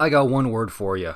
I got one word for you.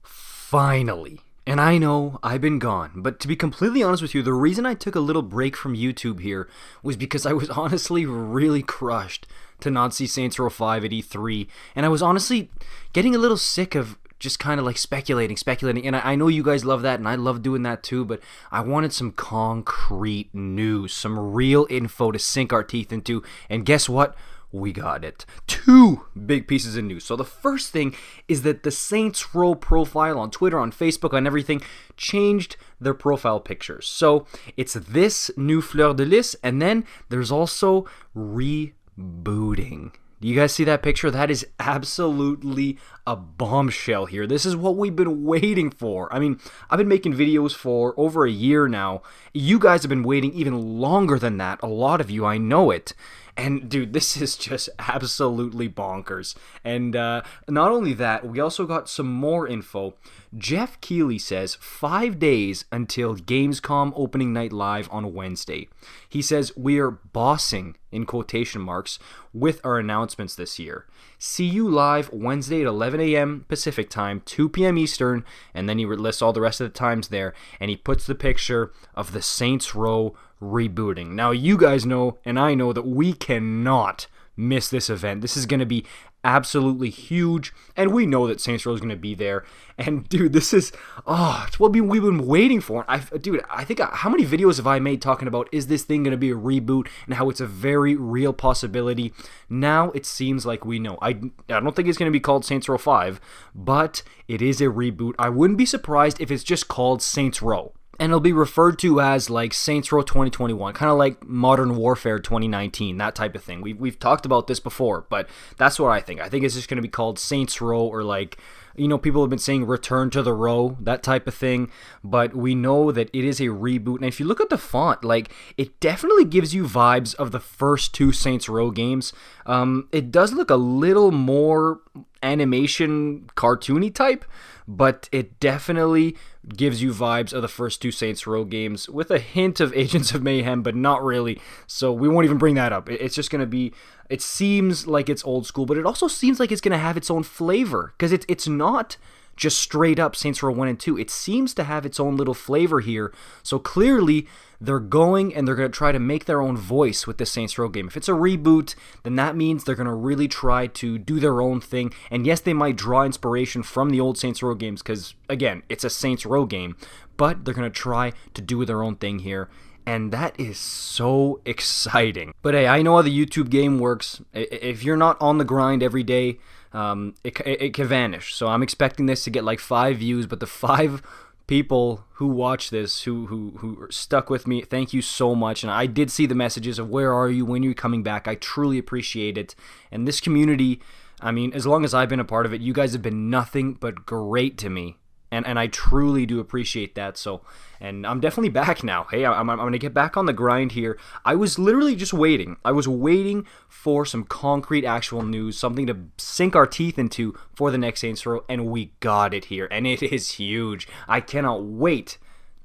Finally. And I know I've been gone, but to be completely honest with you, the reason I took a little break from YouTube here was because I was honestly really crushed to not see Saints Row 5 at E3, and I was honestly getting a little sick of just kind of like speculating, and I know you guys love that, and I love doing that too, but I wanted some concrete news, some real info to sink our teeth into, and guess what? We got it. Two big pieces of news. So the first thing is that the Saints Row profile on Twitter, on Facebook, on everything changed their profile pictures. So it's this new fleur de lis, and then there's also rebooting. Do you guys see that picture? That is absolutely a bombshell here. This is what we've been waiting for. I mean, I've been making videos for over a year now. You guys have been waiting even longer than that. A lot of you, I know it. And dude, this is just absolutely bonkers. And not only that, we also got some more info. Jeff Keighley says 5 days until Gamescom opening night live on Wednesday. He says we are bossing, in quotation marks, with our announcements this year. See you live Wednesday at 11 a.m. Pacific time, 2 p.m. Eastern, and then he lists all the rest of the times there, and he puts the picture of the Saints Row rebooting. Now, you guys know, and I know, that we cannot miss this event. This is going to be absolutely huge, and we know that Saints Row is going to be there. And dude, this is it's what we've been waiting for. I think how many videos have I made talking about, is this thing going to be a reboot, and how it's a very real possibility. Now it seems like we know. I don't think it's going to be called Saints Row 5, but it is a reboot. I wouldn't be surprised if it's just called Saints Row, and it'll be referred to as like Saints Row 2021, kind of like Modern Warfare 2019, that type of thing. We've talked about this before, but that's what I think. I think it's just going to be called Saints Row, or like, you know, people have been saying Return to the Row, that type of thing, but we know that it is a reboot. And if you look at the font, like, it definitely gives you vibes of the first two Saints Row games. It does look a little more animation cartoony type, but it definitely gives you vibes of the first two Saints Row games, with a hint of Agents of Mayhem, but not really, so we won't even bring that up. It's just going to be, it seems like it's old school, but it also seems like it's going to have its own flavor, because it's not just straight up Saints Row 1 and 2. It seems to have its own little flavor here, so clearly they're going and they're going to try to make their own voice with this Saints Row game. If it's a reboot, then that means they're going to really try to do their own thing, and yes, they might draw inspiration from the old Saints Row games, because, again, it's a Saints Row game, but they're going to try to do their own thing here, and that is so exciting. But hey, I know how the YouTube game works. If you're not on the grind every day, it can vanish. So I'm expecting this to get like 5 views, but the 5 people who watch this, who stuck with me, thank you so much. And I did see the messages of where are you, when are you coming back. I truly appreciate it. And this community, I mean, as long as I've been a part of it, you guys have been nothing but great to me. And I truly do appreciate that. So, and I'm definitely back now. Hey, I'm going to get back on the grind here. I was literally just waiting. I was waiting for some concrete actual news, something to sink our teeth into for the next Saints Row, and we got it here. And it is huge. I cannot wait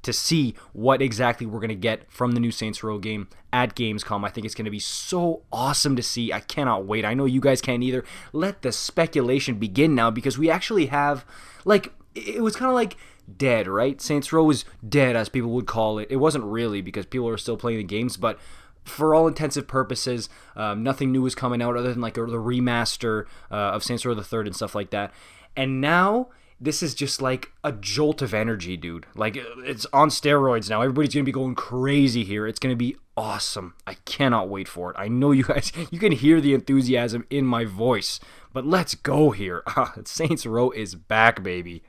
to see what exactly we're going to get from the new Saints Row game at Gamescom. I think it's going to be so awesome to see. I cannot wait. I know you guys can't either. Let the speculation begin now, because we actually have, like, it was kind of like dead, right? Saints Row was dead, as people would call it. It wasn't really, because people are still playing the games, but for all intensive purposes, nothing new was coming out other than like the remaster of Saints Row the Third and stuff like that. And now this is just like a jolt of energy, dude. Like, it's on steroids now. Everybody's going to be going crazy here. It's going to be awesome. I cannot wait for it. I know you guys, you can hear the enthusiasm in my voice, but let's go here. Saints Row is back, baby.